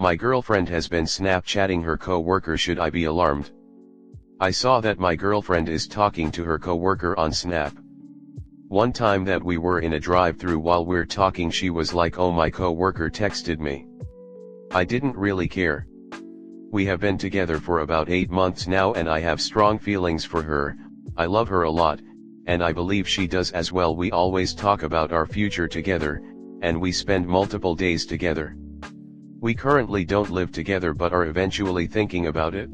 My girlfriend has been Snapchatting her co-worker. Should I be alarmed? I saw that my girlfriend is talking to her co-worker on Snap. One time that we were in a drive-through while we're talking, she was like, "Oh, my co-worker texted me." I didn't really care. We have been together for about 8 months now and I have strong feelings for her. I love her a lot, and I believe she does as well. We always talk about our future together, and we spend multiple days together. We currently don't live together but are eventually thinking about it.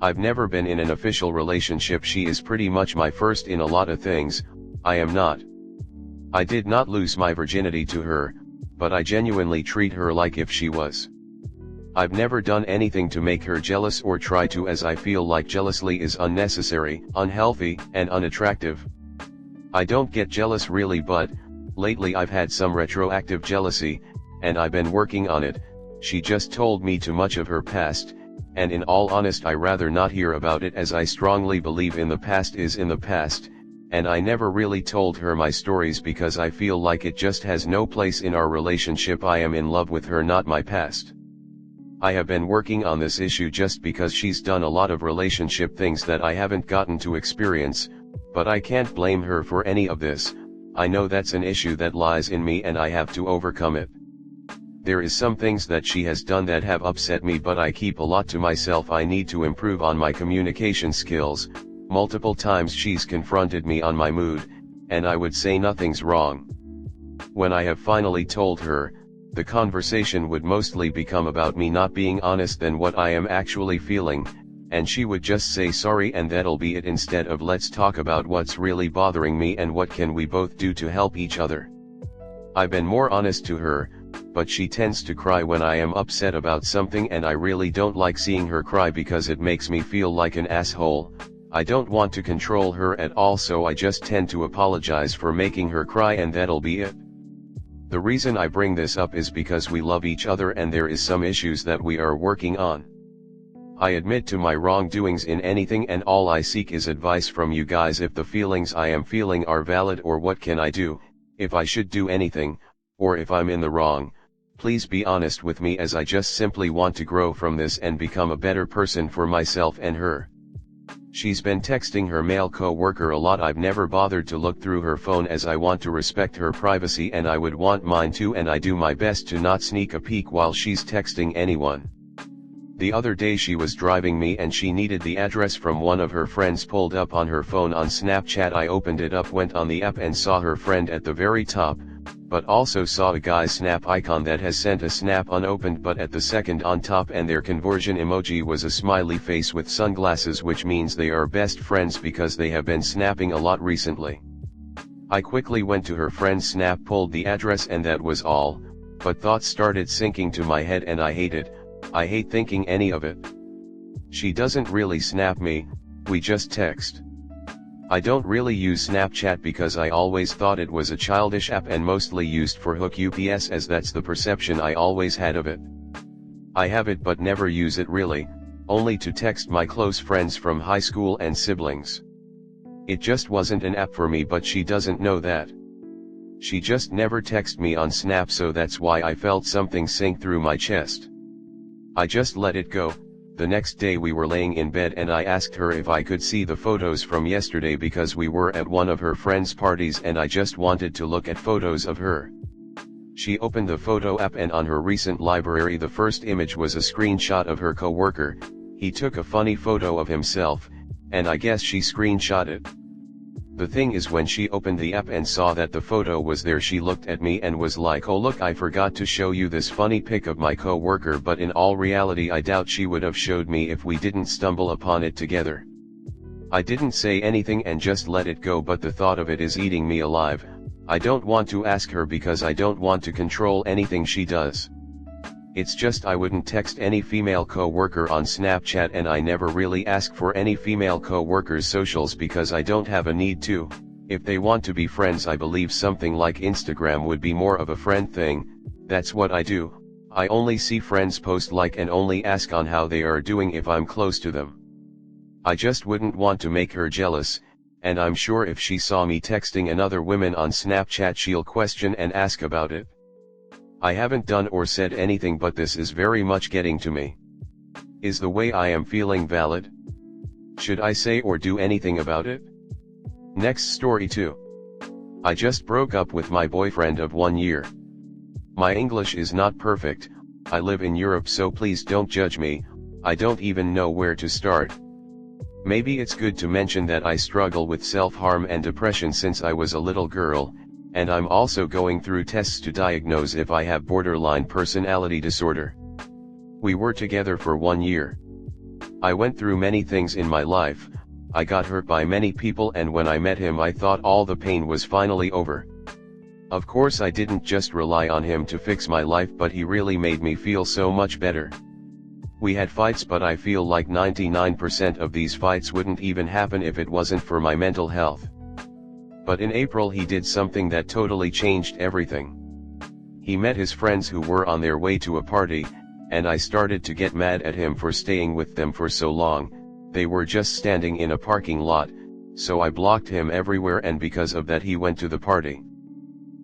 I've never been in an official relationship. She is pretty much my first in a lot of things. I am not. I did not lose my virginity to her, but I genuinely treat her like if she was. I've never done anything to make her jealous or try to, as I feel like jealousy is unnecessary, unhealthy, and unattractive. I don't get jealous really, but lately I've had some retroactive jealousy, and I've been working on it. She just told me too much of her past, and in all honesty I rather not hear about it, as I strongly believe in the past is in the past, and I never really told her my stories because I feel like it just has no place in our relationship. I am in love with her, not my past. I have been working on this issue just because she's done a lot of relationship things that I haven't gotten to experience, but I can't blame her for any of this. I know that's an issue that lies in me and I have to overcome it. There is some things that she has done that have upset me, but I keep a lot to myself. I need to improve on my communication skills. Multiple times she's confronted me on my mood, and I would say nothing's wrong. When I have finally told her, the conversation would mostly become about me not being honest than what I am actually feeling, and she would just say sorry and that'll be it, instead of let's talk about what's really bothering me and what can we both do to help each other. I've been more honest to her, but she tends to cry when I am upset about something, and I really don't like seeing her cry because it makes me feel like an asshole. I don't want to control her at all, so I just tend to apologize for making her cry and that'll be it. The reason I bring this up is because we love each other and there is some issues that we are working on. I admit to my wrongdoings in anything, and all I seek is advice from you guys if the feelings I am feeling are valid, or what can I do, if I should do anything, or if I'm in the wrong. Please be honest with me, as I just simply want to grow from this and become a better person for myself and her. She's been texting her male co-worker a lot. I've never bothered to look through her phone as I want to respect her privacy and I would want mine too, and I do my best to not sneak a peek while she's texting anyone. The other day she was driving me and she needed the address from one of her friends pulled up on her phone on Snapchat. I opened it up, went on the app and saw her friend at the very top, but also saw a guy's snap icon that has sent a snap unopened but at the second on top, and their conversion emoji was a smiley face with sunglasses, which means they are best friends because they have been snapping a lot recently. I quickly went to her friend's snap, pulled the address, and that was all, but thoughts started sinking to my head and I hate thinking any of it. She doesn't really snap me, we just text. I don't really use Snapchat because I always thought it was a childish app and mostly used for hook ups, as that's the perception I always had of it. I have it but never use it really, only to text my close friends from high school and siblings. It just wasn't an app for me, but she doesn't know that. She just never texted me on Snap, so that's why I felt something sink through my chest. I just let it go. The next day we were laying in bed and I asked her if I could see the photos from yesterday because we were at one of her friends' parties and I just wanted to look at photos of her. She opened the photo app and on her recent library the first image was a screenshot of her coworker. He took a funny photo of himself, and I guess she screenshot it. The thing is, when she opened the app and saw that the photo was there, she looked at me and was like, "Oh look, I forgot to show you this funny pic of my co-worker," but in all reality I doubt she would have showed me if we didn't stumble upon it together. I didn't say anything and just let it go, but the thought of it is eating me alive. I don't want to ask her because I don't want to control anything she does. It's just I wouldn't text any female co-worker on Snapchat, and I never really ask for any female co-workers' socials because I don't have a need to. If they want to be friends, I believe something like Instagram would be more of a friend thing. That's what I do. I only see friends post like and only ask on how they are doing if I'm close to them. I just wouldn't want to make her jealous, and I'm sure if she saw me texting another woman on Snapchat she'll question and ask about it. I haven't done or said anything, but this is very much getting to me. Is the way I am feeling valid? Should I say or do anything about it? Next story 2. I just broke up with my boyfriend of 1 year. My English is not perfect, I live in Europe, so please don't judge me, I don't even know where to start. Maybe it's good to mention that I struggle with self-harm and depression since I was a little girl, and I'm also going through tests to diagnose if I have borderline personality disorder. We were together for 1 year. I went through many things in my life, I got hurt by many people, and when I met him I thought all the pain was finally over. Of course I didn't just rely on him to fix my life, but he really made me feel so much better. We had fights, but I feel like 99% of these fights wouldn't even happen if it wasn't for my mental health. But in April he did something that totally changed everything. He met his friends who were on their way to a party, and I started to get mad at him for staying with them for so long. They were just standing in a parking lot, so I blocked him everywhere, and because of that he went to the party.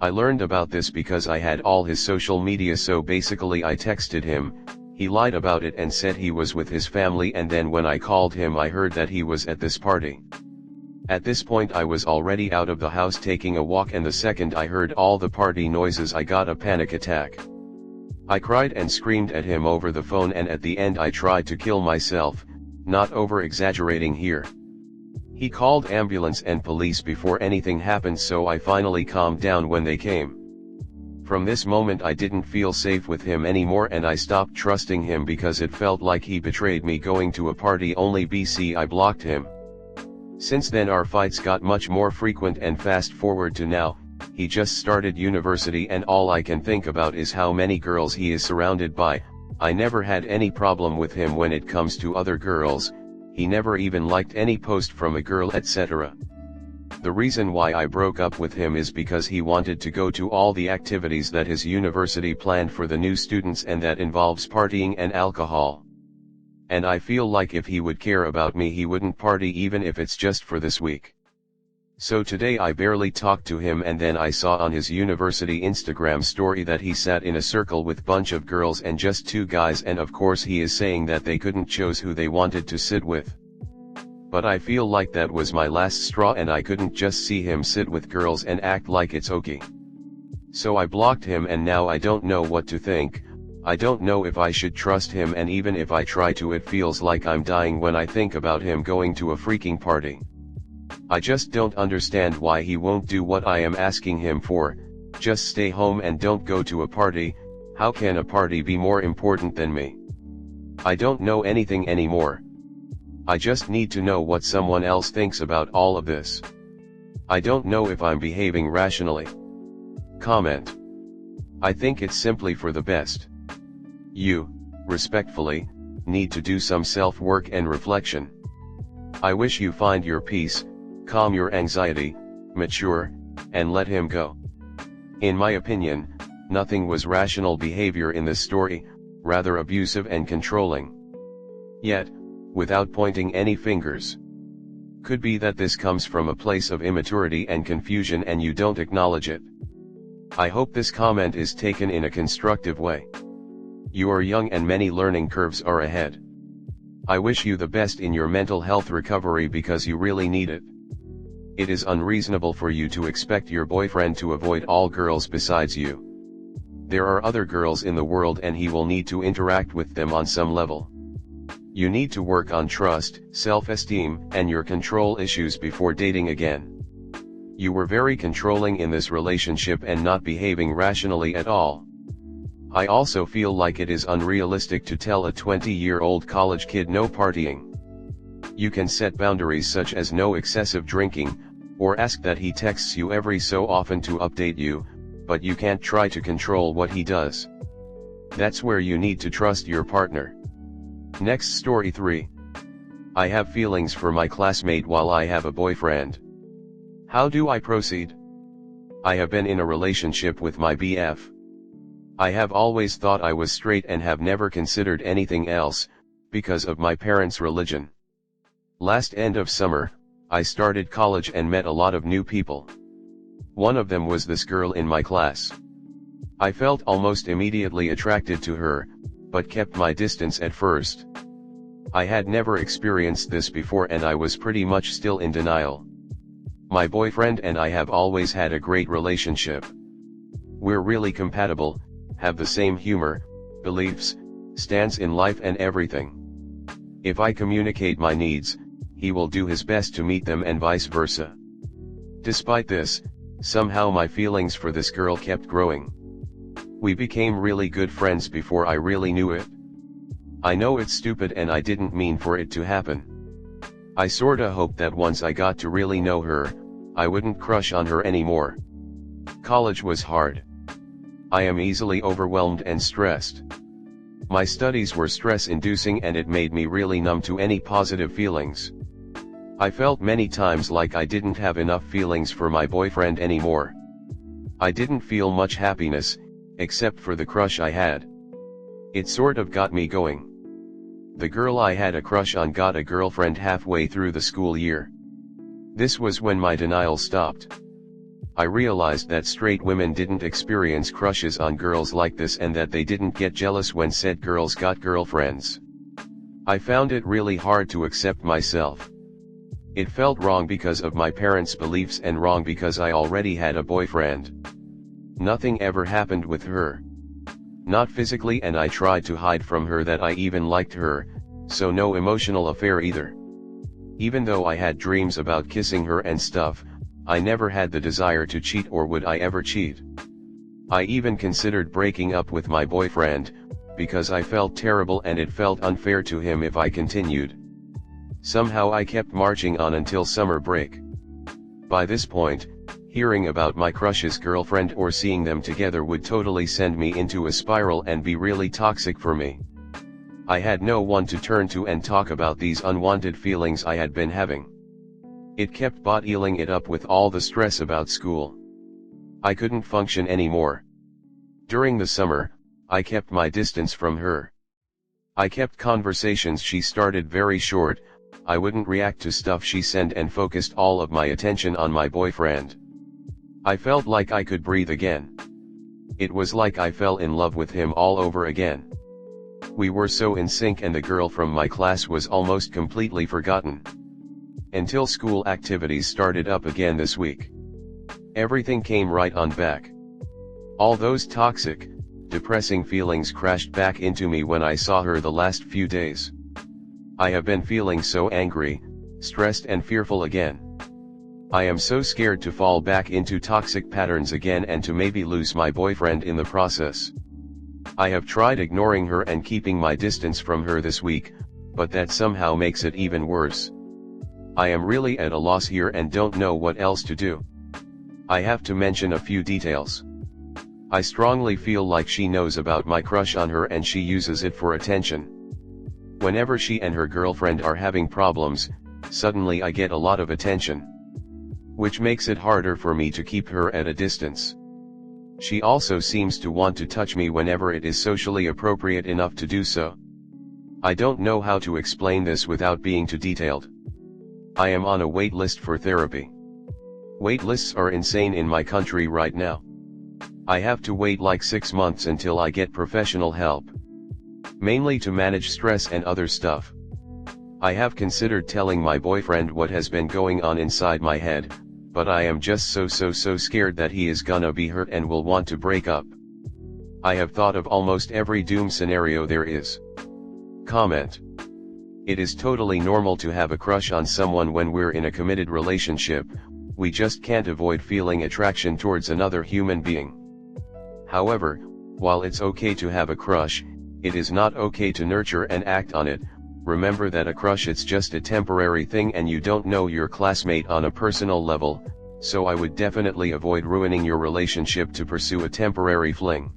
I learned about this because I had all his social media, so basically I texted him, he lied about it and said he was with his family, and then when I called him I heard that he was at this party. At this point I was already out of the house taking a walk, and the second I heard all the party noises I got a panic attack. I cried and screamed at him over the phone, and at the end I tried to kill myself, not over-exaggerating here. He called ambulance and police before anything happened, so I finally calmed down when they came. From this moment I didn't feel safe with him anymore, and I stopped trusting him because it felt like he betrayed me going to a party only BC I blocked him. Since then our fights got much more frequent, and fast forward to now, he just started university and all I can think about is how many girls he is surrounded by. I never had any problem with him when it comes to other girls, he never even liked any post from a girl, etc. The reason why I broke up with him is because he wanted to go to all the activities that his university planned for the new students, and that involves partying and alcohol. And I feel like if he would care about me he wouldn't party even if it's just for this week. So today I barely talked to him, and then I saw on his university Instagram story that he sat in a circle with bunch of girls and just 2 guys, and of course he is saying that they couldn't choose who they wanted to sit with. But I feel like that was my last straw, and I couldn't just see him sit with girls and act like it's okay. So I blocked him, and now I don't know what to think. I don't know if I should trust him, and even if I try to it feels like I'm dying when I think about him going to a freaking party. I just don't understand why he won't do what I am asking him for, just stay home and don't go to a party. How can a party be more important than me? I don't know anything anymore. I just need to know what someone else thinks about all of this. I don't know if I'm behaving rationally. Comment. I think it's simply for the best. You, respectfully, need to do some self-work and reflection. I wish you find your peace, calm your anxiety, mature, and let him go. In my opinion, nothing was rational behavior in this story, rather abusive and controlling. Yet, without pointing any fingers. Could be that this comes from a place of immaturity and confusion and you don't acknowledge it. I hope this comment is taken in a constructive way. You are young and many learning curves are ahead. I wish you the best in your mental health recovery because you really need it. It is unreasonable for you to expect your boyfriend to avoid all girls besides you. There are other girls in the world and he will need to interact with them on some level. You need to work on trust, self-esteem, and your control issues before dating again. You were very controlling in this relationship and not behaving rationally at all. I also feel like it is unrealistic to tell a 20-year-old college kid no partying. You can set boundaries such as no excessive drinking, or ask that he texts you every so often to update you, but you can't try to control what he does. That's where you need to trust your partner. Next story 3. I have feelings for my classmate while I have a boyfriend. How do I proceed? I have been in a relationship with my BF. I have always thought I was straight and have never considered anything else, because of my parents' religion. Last end of summer, I started college and met a lot of new people. One of them was this girl in my class. I felt almost immediately attracted to her, but kept my distance at first. I had never experienced this before and I was pretty much still in denial. My boyfriend and I have always had a great relationship. We're really compatible, have the same humor, beliefs, stance in life and everything. If I communicate my needs, he will do his best to meet them and vice versa. Despite this, somehow my feelings for this girl kept growing. We became really good friends before I really knew it. I know it's stupid and I didn't mean for it to happen. I sorta hoped that once I got to really know her, I wouldn't crush on her anymore. College was hard. I am easily overwhelmed and stressed. My studies were stress-inducing and it made me really numb to any positive feelings. I felt many times like I didn't have enough feelings for my boyfriend anymore. I didn't feel much happiness, except for the crush I had. It sort of got me going. The girl I had a crush on got a girlfriend halfway through the school year. This was when my denial stopped. I realized that straight women didn't experience crushes on girls like this and that they didn't get jealous when said girls got girlfriends. I found it really hard to accept myself. It felt wrong because of my parents' beliefs and wrong because I already had a boyfriend. Nothing ever happened with her. Not physically, and I tried to hide from her that I even liked her, so no emotional affair either. Even though I had dreams about kissing her and stuff, I never had the desire to cheat, or would I ever cheat. I even considered breaking up with my boyfriend, because I felt terrible and it felt unfair to him if I continued. Somehow I kept marching on until summer break. By this point, hearing about my crush's girlfriend or seeing them together would totally send me into a spiral and be really toxic for me. I had no one to turn to and talk about these unwanted feelings I had been having. It kept bottling it up with all the stress about school. I couldn't function anymore. During the summer, I kept my distance from her. I kept conversations she started very short. I wouldn't react to stuff she sent and focused all of my attention on my boyfriend. I felt like I could breathe again. It was like I fell in love with him all over again. We were so in sync and the girl from my class was almost completely forgotten. Until school activities started up again this week. Everything came right on back. All those toxic, depressing feelings crashed back into me when I saw her the last few days. I have been feeling so angry, stressed and fearful again. I am so scared to fall back into toxic patterns again and to maybe lose my boyfriend in the process. I have tried ignoring her and keeping my distance from her this week, but that somehow makes it even worse. I am really at a loss here and don't know what else to do. I have to mention a few details. I strongly feel like she knows about my crush on her and she uses it for attention. Whenever she and her girlfriend are having problems, suddenly I get a lot of attention. Which makes it harder for me to keep her at a distance. She also seems to want to touch me whenever it is socially appropriate enough to do so. I don't know how to explain this without being too detailed. I am on a wait list for therapy. Wait lists are insane in my country right now. I have to wait like 6 months until I get professional help. Mainly to manage stress and other stuff. I have considered telling my boyfriend what has been going on inside my head, but I am just so scared that he is gonna be hurt and will want to break up. I have thought of almost every doom scenario there is. Comment. It is totally normal to have a crush on someone when we're in a committed relationship, we just can't avoid feeling attraction towards another human being. However, while it's okay to have a crush, it is not okay to nurture and act on it. Remember that a crush it's just a temporary thing and you don't know your classmate on a personal level, so I would definitely avoid ruining your relationship to pursue a temporary fling.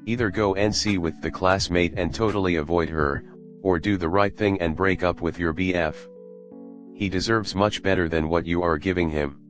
Either go NC with the classmate and totally avoid her, or do the right thing and break up with your BF. He deserves much better than what you are giving him.